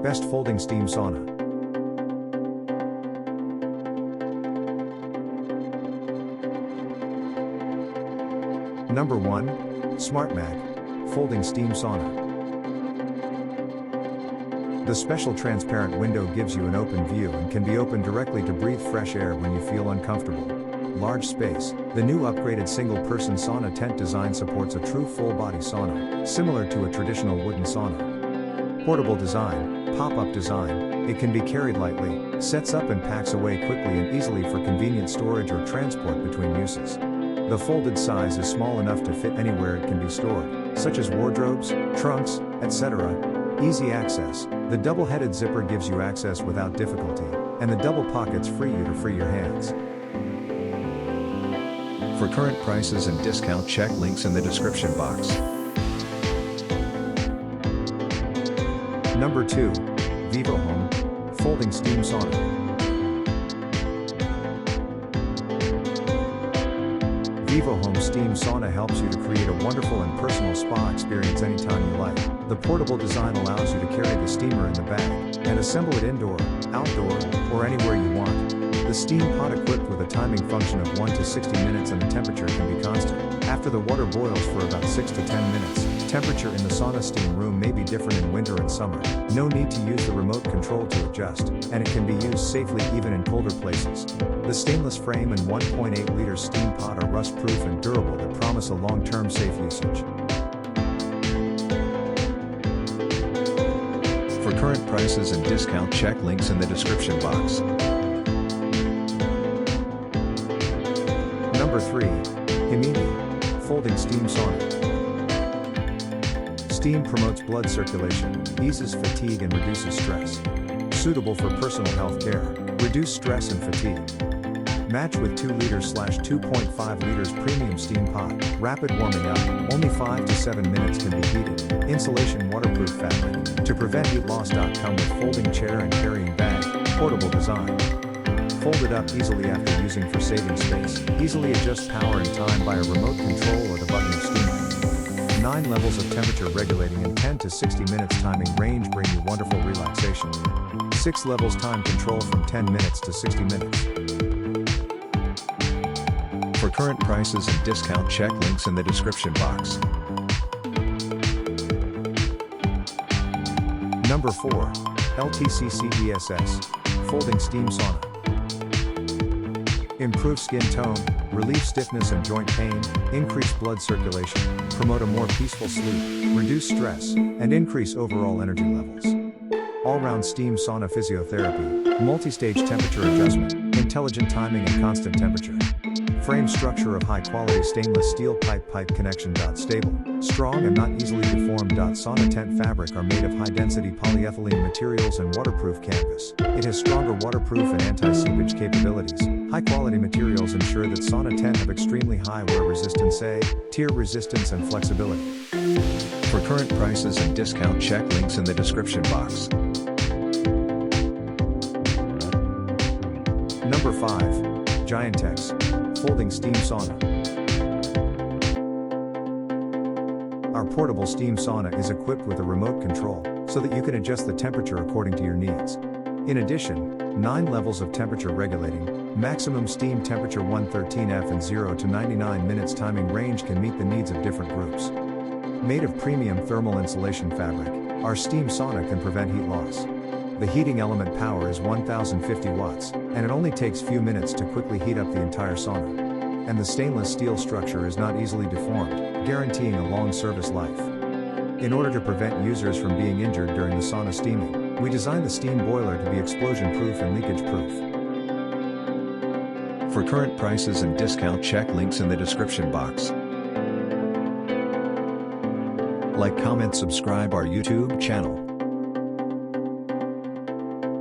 Best Folding Steam Sauna. Number 1. SmartMag Folding Steam Sauna. The special transparent window gives you an open view and can be opened directly to breathe fresh air when you feel uncomfortable. Large space. The new upgraded single-person sauna tent design supports a true full-body sauna, similar to a traditional wooden sauna. Portable design, pop-up design, it can be carried lightly, sets up and packs away quickly and easily for convenient storage or transport between uses. The folded size is small enough to fit anywhere it can be stored, such as wardrobes, trunks, etc. Easy access. The double-headed zipper gives you access without difficulty, and the double pockets free you to free your hands. For current prices and discount, check links in the description box. Number 2. Vivo Home Folding Steam Sauna. Vivo Home Steam Sauna helps you to create a wonderful and personal spa experience anytime you like. The portable design allows you to carry the steamer in the bag and assemble it indoor, outdoor, or anywhere you want. The steam pot equipped with a timing function of 1 to 60 minutes and the temperature can be constant. After the water boils for about 6 to 10 minutes, temperature in the sauna steam room may be different in winter and summer. No need to use the remote control to adjust, and it can be used safely even in colder places. The stainless frame and 1.8-liter steam pot are rust-proof and durable that promise a long-term safe usage. For current prices and discount, check links in the description box. Number 3. Himini Folding Steam Sauna. Steam promotes blood circulation, eases fatigue and reduces stress. Suitable for personal health care. Reduce stress and fatigue. Match with 2-liter/2.5 liters premium steam pot. Rapid warming up, only 5 to 7 minutes can be heated. Insulation waterproof fabric. To prevent heat loss. Come with folding chair and carrying bag. Portable design. Folded up easily after using for saving space. Easily adjust power and time by a remote control or the button of steamer. 9 levels of temperature regulating in 10 to 60 minutes timing range bring you wonderful relaxation. 6 levels time control from 10 minutes to 60 minutes. For current prices and discount, check links in the description box. Number 4. LTCC ESS Folding Steam Sauna. Improve skin tone, relieve stiffness and joint pain, increase blood circulation, promote a more peaceful sleep, reduce stress, and increase overall energy levels. All-round steam sauna physiotherapy, multi-stage temperature adjustment, intelligent timing and constant temperature. Frame structure of high-quality stainless steel pipe connection. Stable, strong and not easily deformed. Sauna tent fabric are made of high-density polyethylene materials and waterproof canvas. It has stronger waterproof and anti-seepage capabilities. High-quality materials ensure that sauna tent have extremely high wear resistance, tear resistance and flexibility. For current prices and discount, check links in the description box. Number 5. Giantex Folding Steam Sauna. Our portable steam sauna is equipped with a remote control, so that you can adjust the temperature according to your needs. In addition, 9 levels of temperature regulating, maximum steam temperature 113 F and 0 to 99 minutes timing range can meet the needs of different groups. Made of premium thermal insulation fabric, our steam sauna can prevent heat loss. The heating element power is 1050 watts, and it only takes few minutes to quickly heat up the entire sauna. And the stainless steel structure is not easily deformed, guaranteeing a long service life. In order to prevent users from being injured during the sauna steaming, we designed the steam boiler to be explosion-proof and leakage-proof. For current prices and discount, check links in the description box. Like, comment, subscribe our YouTube channel.